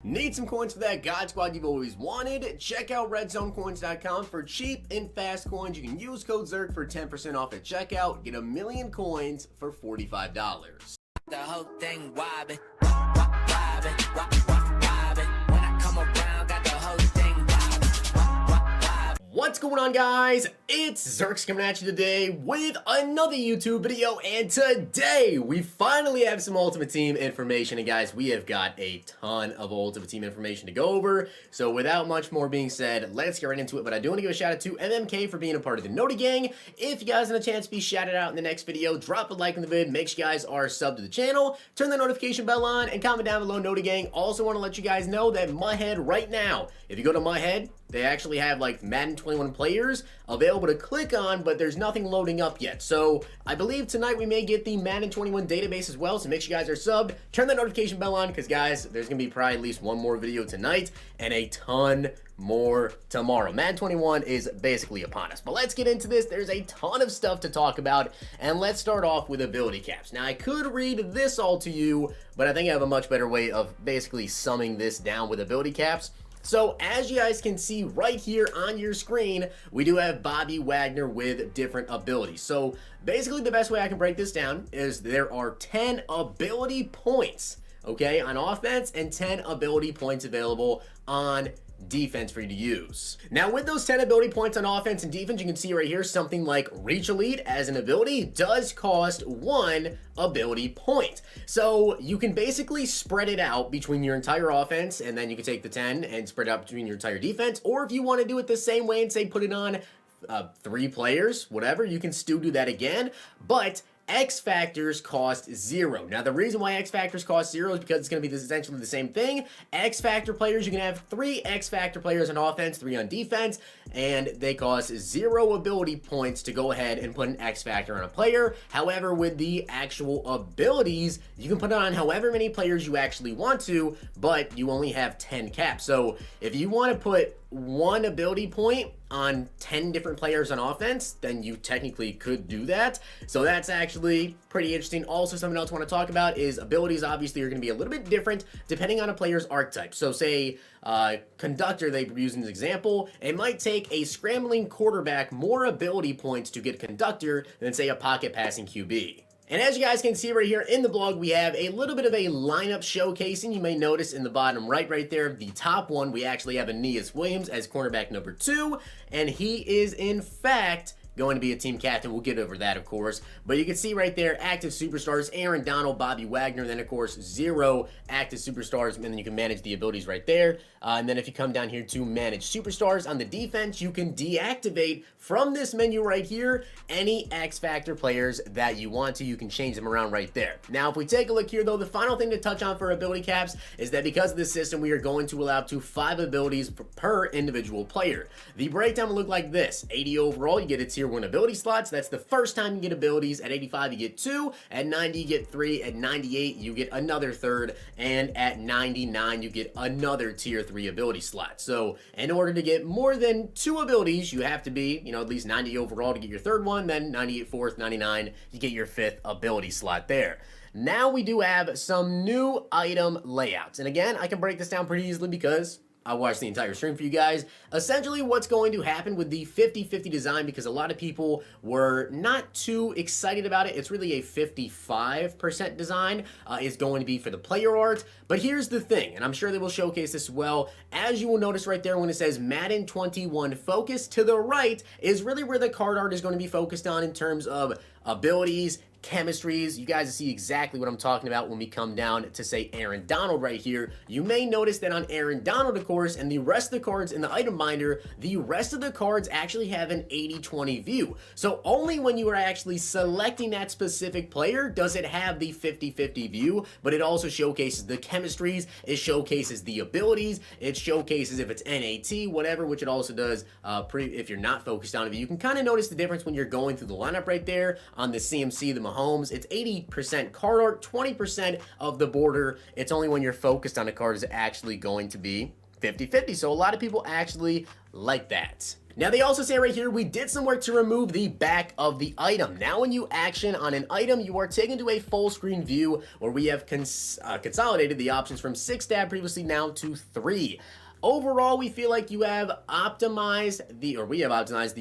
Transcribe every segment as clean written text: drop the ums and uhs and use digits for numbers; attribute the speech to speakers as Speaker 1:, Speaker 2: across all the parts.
Speaker 1: Need some coins for that God Squad you've always wanted? Check out redzonecoins.com for cheap and fast coins. You can use code ZERK for 10% off at checkout. Get 1,000,000 coins for $45.
Speaker 2: The whole thing wobbin', wobbin', wobbin'. When I come around, got the whole thing wobbin'.
Speaker 1: What's going on, guys? It's Zirksee coming at you today with another YouTube video, and today we finally have some Ultimate Team information. And guys, we have got a ton of Ultimate Team information to go over, so without much more being said, let's get right into it. But I do want to give a shout out to MMK for being a part of the Noti Gang. If you guys have a chance to be shouted out in the next video, drop a like on the vid, make sure you guys are subbed to the channel, turn the notification bell on, and comment down below Noti Gang. Also want to let you guys know that MutHead right now, if you go to MutHead, they actually have like Madden 21 players available to click on, but there's nothing loading up yet. So I believe tonight we may get the Madden 21 database as well, so make sure you guys are subbed. Turn that notification bell on, because guys, there's going to be probably at least one more video tonight and a ton more tomorrow. Madden 21 is basically upon us. But let's get into this. There's a ton of stuff to talk about, and let's start off with ability caps. Now, I could read this all to you, but I think I have a much better way of basically summing this down with ability caps. So as you guys can see right here on your screen, we do have Bobby Wagner with different abilities. So basically the best way I can break this down is there are 10 ability points, okay, on offense, and 10 ability points available on defense for you to use. Now with those 10 ability points on offense and defense, you can see right here something like Reach Elite as an ability does cost 1 ability point. So you can basically spread it out between your entire offense, and then you can take the 10 and spread it out between your entire defense. Or if you want to do it the same way and say put it on 3 players, whatever, you can still do that again. But X factors cost 0. Now the reason why X factors cost 0 is because it's going to be essentially the same thing. X factor players, you can have 3 X factor players on offense, 3 on defense, and they cost 0 ability points to go ahead and put an X factor on a player. However, with the actual abilities, you can put it on however many players you actually want to, but you only have 10 caps. So if you want to put 1 ability point on 10 different players on offense, then you technically could do that. So that's actually pretty interesting. Also, something else I want to talk about is abilities obviously are going to be a little bit different depending on a player's archetype. So say Conductor, they use as an example, it might take a scrambling quarterback more ability points to get Conductor than say a pocket passing QB. And as you guys can see right here in the blog, we have a little bit of a lineup showcasing. You may notice in the bottom right there, the top one, we actually have Aeneas Williams as cornerback number 2, and he is in fact going to be a team captain. We'll get over that, of course. But you can see right there, active superstars, Aaron Donald, Bobby Wagner, and then, of course, 0 active superstars, and then you can manage the abilities right there. And then if you come down here to manage superstars on the defense, you can deactivate from this menu right here any X Factor players that you want to. You can change them around right there. Now, if we take a look here, though, the final thing to touch on for ability caps is that because of this system, we are going to allow up to 5 abilities per individual player. The breakdown will look like this. 80 overall, you get a tier 1 ability slots. That's the first time you get abilities. At 85 you get 2, at 90 you get 3, at 98 you get another third, and at 99 you get another tier 3 ability slot. So in order to get more than 2 abilities, you have to be, at least 90 overall to get your third one, then 98 fourth, 99 you get your 5th ability slot there. Now we do have some new item layouts, and again I can break this down pretty easily because I watched the entire stream for you guys. Essentially what's going to happen with the 50-50 design, because a lot of people were not too excited about it, it's really a 55% design, is going to be for the player art. But here's the thing, and I'm sure they will showcase this well, as you will notice right there when it says Madden 21 Focus, to the right is really where the card art is going to be focused on in terms of abilities, chemistries. You guys see exactly what I'm talking about when we come down to say Aaron Donald right here. You may notice that on Aaron Donald, of course, and the rest of the cards in the item binder, the rest of the cards actually have an 80-20 view. So only when you are actually selecting that specific player does it have the 50-50 view, but it also showcases the chemistries, it showcases the abilities, it showcases if it's NAT, whatever, which it also does if you're not focused on it. You can kind of notice the difference when you're going through the lineup right there on the CMC, the Mahomes. It's 80% card art, 20% of the border. It's only when you're focused on a card is actually going to be 50-50. So a lot of people actually like that. Now they also say right here, we did some work to remove the back of the item. Now when you action on an item, you are taken to a full screen view where we have consolidated the options from 6 tab previously now to 3. Overall, we feel like we have optimized the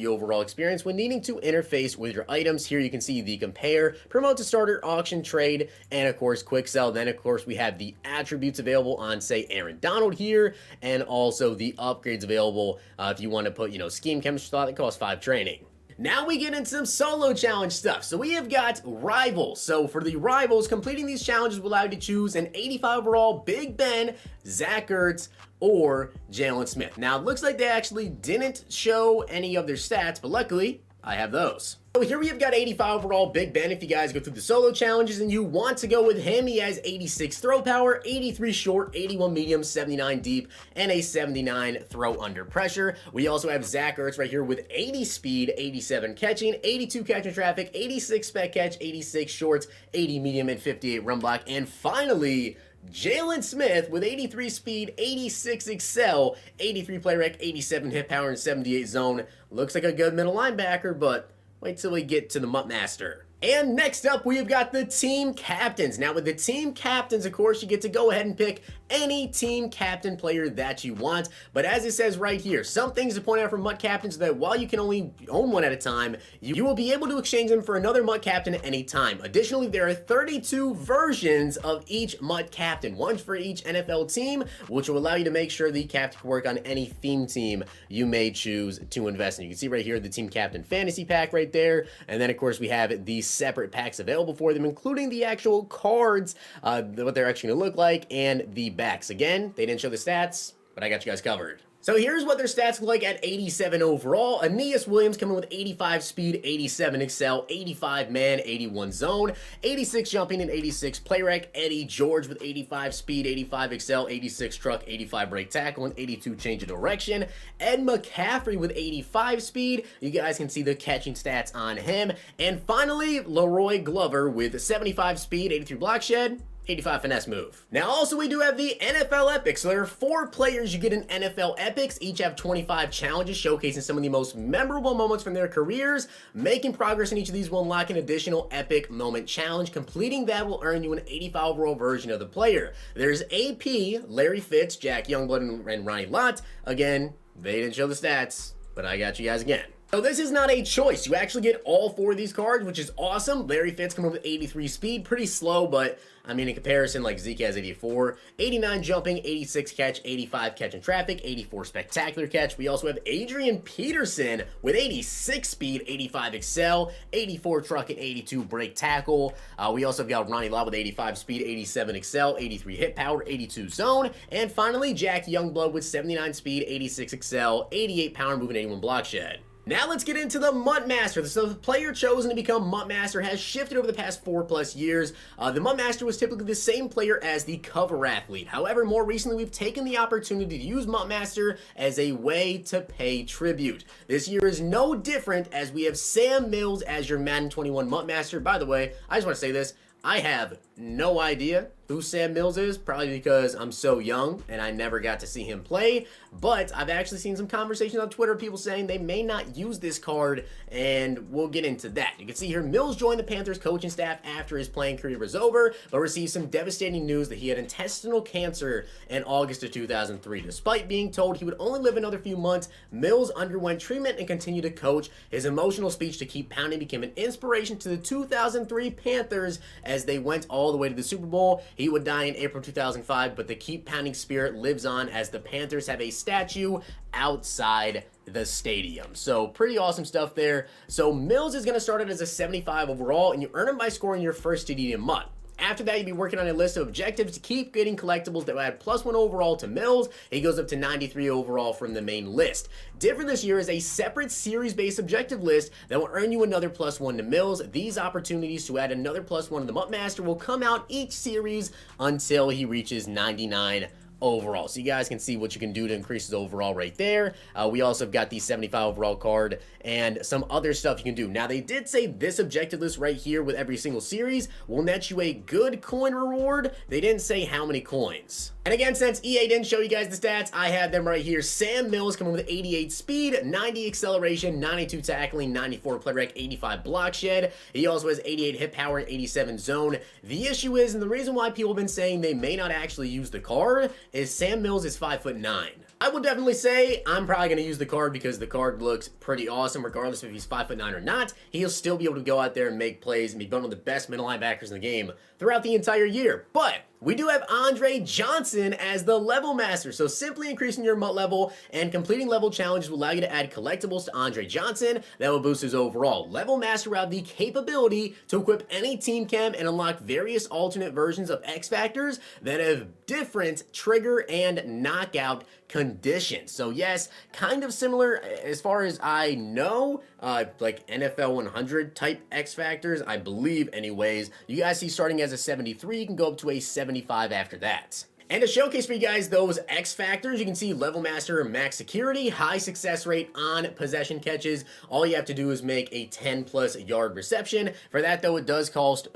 Speaker 1: overall experience when needing to interface with your items. Here you can see the compare, promote to starter, auction, trade, and of course quick sell. Then of course we have the attributes available on, say, Aaron Donald here, and also the upgrades available if you want to put, scheme chemistry slot that costs 5 training. Now we get into some solo challenge stuff. So we have got rivals. So for the rivals, completing these challenges will allow you to choose an 85 overall Big Ben, Zach Ertz, or Jalen Smith. Now it looks like they actually didn't show any of their stats, but luckily I have those. So here we have got 85 overall Big Ben. If you guys go through the solo challenges and you want to go with him, he has 86 throw power, 83 short, 81 medium, 79 deep, and a 79 throw under pressure. We also have Zach Ertz right here with 80 speed, 87 catching, 82 catching traffic, 86 spec catch, 86 shorts, 80 medium, and 58 run block. And finally, Jalen Smith with 83 speed, 86 excel, 83 play rec, 87 hit power, and 78 zone. Looks like a good middle linebacker, but wait till we get to the MUT Master. And next up, we have got the team captains. Now with the team captains, of course, you get to go ahead and pick any team captain player that you want. But as it says right here, some things to point out from MUT captains that while you can only own one at a time, you will be able to exchange them for another MUT captain at any time. Additionally, there are 32 versions of each MUT captain, one for each NFL team, which will allow you to make sure the captain can work on any theme team you may choose to invest in. You can see right here the team captain fantasy pack right there. And then of course we have the separate packs available for them, including the actual cards, what they're actually going to look like, and the backs. Again, they didn't show the stats, but I got you guys covered. So here's what their stats look like at 87 overall. Aeneas Williams coming with 85 speed, 87 excel, 85 man, 81 zone, 86 jumping, and 86 play rec. Eddie George with 85 speed, 85 excel, 86 truck, 85 break tackle, and 82 change of direction. Ed McCaffrey with 85 speed. You guys can see the catching stats on him. And finally, Laroi Glover with 75 speed, 83 block shed, 85 finesse move. Now also we do have the NFL Epics. So there are 4 players you get in NFL Epics. Each have 25 challenges showcasing some of the most memorable moments from their careers. Making progress in each of these will unlock an additional Epic Moment Challenge. Completing that will earn you an 85 overall version of the player. There's AP, Larry Fitz, Jack Youngblood, and Ronnie Lott. Again, they didn't show the stats, but I got you guys again. So this is not a choice. You actually get all 4 of these cards, which is awesome. Larry Fitz coming with 83 speed, pretty slow, but I mean, in comparison, like Zeke has 84, 89 jumping, 86 catch, 85 catch and traffic, 84 spectacular catch. We also have Adrian Peterson with 86 speed, 85 excel, 84 truck, and 82 break tackle. We also have got Ronnie Lott with 85 speed, 87 excel, 83 hit power, 82 zone. And finally, Jack Youngblood with 79 speed, 86 excel, 88 power move, and 81 block shed. Now let's get into the MUT Master. So the player chosen to become MUT Master has shifted over the past 4+ years. The MUT Master was typically the same player as the cover athlete. However, more recently we've taken the opportunity to use MUT Master as a way to pay tribute. This year is no different as we have Sam Mills as your Madden 21 MUT Master. By the way, I just want to say this. I have no idea who Sam Mills is, probably because I'm so young and I never got to see him play, but I've actually seen some conversations on Twitter, people saying they may not use this card, and we'll get into that. You can see here, Mills joined the Panthers coaching staff after his playing career was over, but received some devastating news that he had intestinal cancer in August of 2003. Despite being told he would only live another few months, Mills underwent treatment and continued to coach. His emotional speech to keep pounding became an inspiration to the 2003 Panthers as they went all the way to the Super Bowl. He would die in April 2005, but the keep pounding spirit lives on as the Panthers have a statue outside the stadium. So pretty awesome stuff there. So Mills is going to start it as a 75 overall, and you earn him by scoring your first TD in MUT. After that, you'll be working on a list of objectives to keep getting collectibles that will add +1 overall to Mills. He goes up to 93 overall from the main list. Different this year is a separate series-based objective list that will earn you another +1 to Mills. These opportunities to add another +1 to the MUT Master will come out each series until he reaches 99 overall. So you guys can see what you can do to increase his overall right there. We also have got the 75 overall card and some other stuff you can do. Now, they did say this objective list right here with every single series will net you a good coin reward. They didn't say how many coins. And again, since EA didn't show you guys the stats, I have them right here. Sam Mills coming with 88 speed, 90 acceleration, 92 tackling, 94 play rec, 85 block shed. He also has 88 hit power and 87 zone. The issue is, and the reason why people have been saying they may not actually use the card, is Sam Mills is 5'9". I would definitely say I'm probably going to use the card because the card looks pretty awesome regardless if he's 5'9" or not. He'll still be able to go out there and make plays and be one of the best middle linebackers in the game throughout the entire year. But we do have Andre Johnson as the level master. So simply increasing your MUT level and completing level challenges will allow you to add collectibles to Andre Johnson. That will boost his overall. Level master will have the capability to equip any team chem and unlock various alternate versions of X Factors that have different trigger and knockout conditions. So yes, kind of similar as far as I know, like NFL 100 type X Factors, I believe anyways. You guys see starting as a 73, you can go up to a 75 after that. And to showcase for you guys those X Factors, you can see Level Master, Max Security, High Success Rate on Possession Catches. All you have to do is make a 10+ yard reception. For that though, it does cost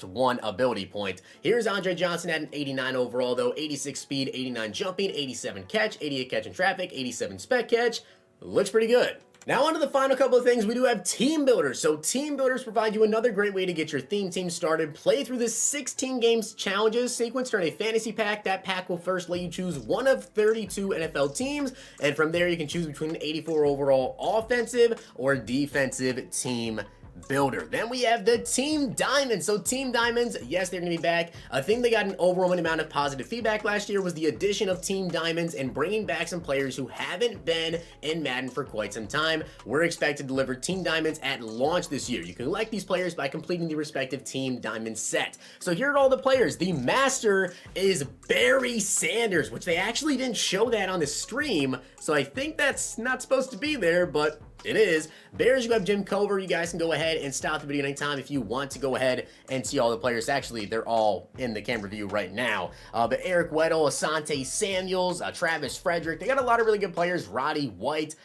Speaker 1: 1 ability point. Here's Andre Johnson at an 89 overall though, 86 speed, 89 jumping, 87 catch, 88 catch in traffic, 87 spec catch. Looks pretty good. Now on to the final couple of things, we do have team builders. So team builders provide you another great way to get your theme team started. Play through the 16 games challenges sequence during a fantasy pack. That pack will first let you choose one of 32 NFL teams. And from there you can choose between an 84 overall offensive or defensive team builder. Then we have the Team Diamonds. So Team Diamonds, yes, they're going to be back. I think they got an overwhelming amount of positive feedback last year was the addition of Team Diamonds and bringing back some players who haven't been in Madden for quite some time. We're expected to deliver Team Diamonds at launch this year. You can collect these players by completing the respective Team Diamond set. So here are all the players. The master is Barry Sanders, which they actually didn't show that on the stream. So I think that's not supposed to be there, but it is. Bears, you have Jim Cover. You guys can go ahead and stop the video anytime if you want to go ahead and see all the players. Actually, they're all in the camera view right now. But Eric Weddle, Asante Samuels, Travis Frederick. They got a lot of really good players. Roddy White,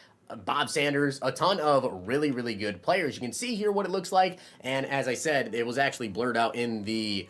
Speaker 1: Bob Sanders, a ton of really, really good players. You can see here what it looks like. And as I said, it was actually blurred out in the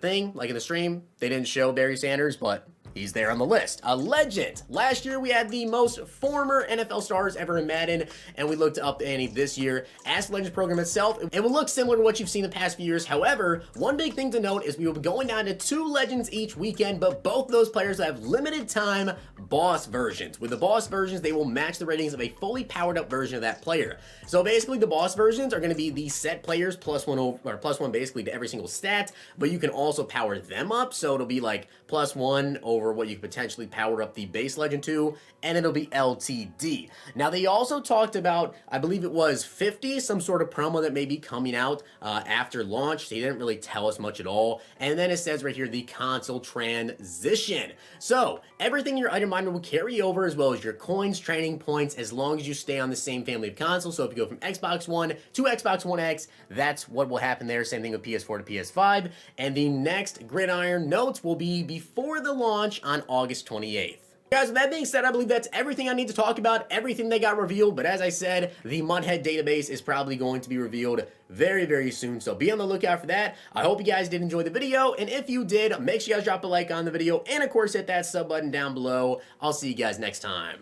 Speaker 1: thing, like in the stream. They didn't show Barry Sanders, but he's there on the list. A legend. Last year, we had the most former NFL stars ever in Madden, and we looked up the ante this year. As the Legends program itself, it will look similar to what you've seen the past few years. However, one big thing to note is we will be going down to 2 Legends each weekend, but both those players have limited time boss versions. With the boss versions, they will match the ratings of a fully powered up version of that player. So basically, the boss versions are going to be the set players +1 basically to every single stat, but you can also power them up. So it'll be like +1 over what you could potentially power up the base legend to, and it'll be LTD. Now they also talked about, I believe it was 50, some sort of promo that may be coming out after launch. They didn't really tell us much at all. And then it says right here, the console transition. So everything in your item miner will carry over, as well as your coins, training points, as long as you stay on the same family of consoles. So if you go from Xbox One to Xbox One X, that's what will happen there. Same thing with PS4 to PS5. And the next Gridiron notes will be before the launch on August 28th. Guys, with that being said, I believe that's everything I need to talk about, everything they got revealed, but as I said, the Mudhead database is probably going to be revealed very, very soon, so be on the lookout for that. I hope you guys did enjoy the video, and if you did, make sure you guys drop a like on the video, and of course, hit that sub button down below. I'll see you guys next time.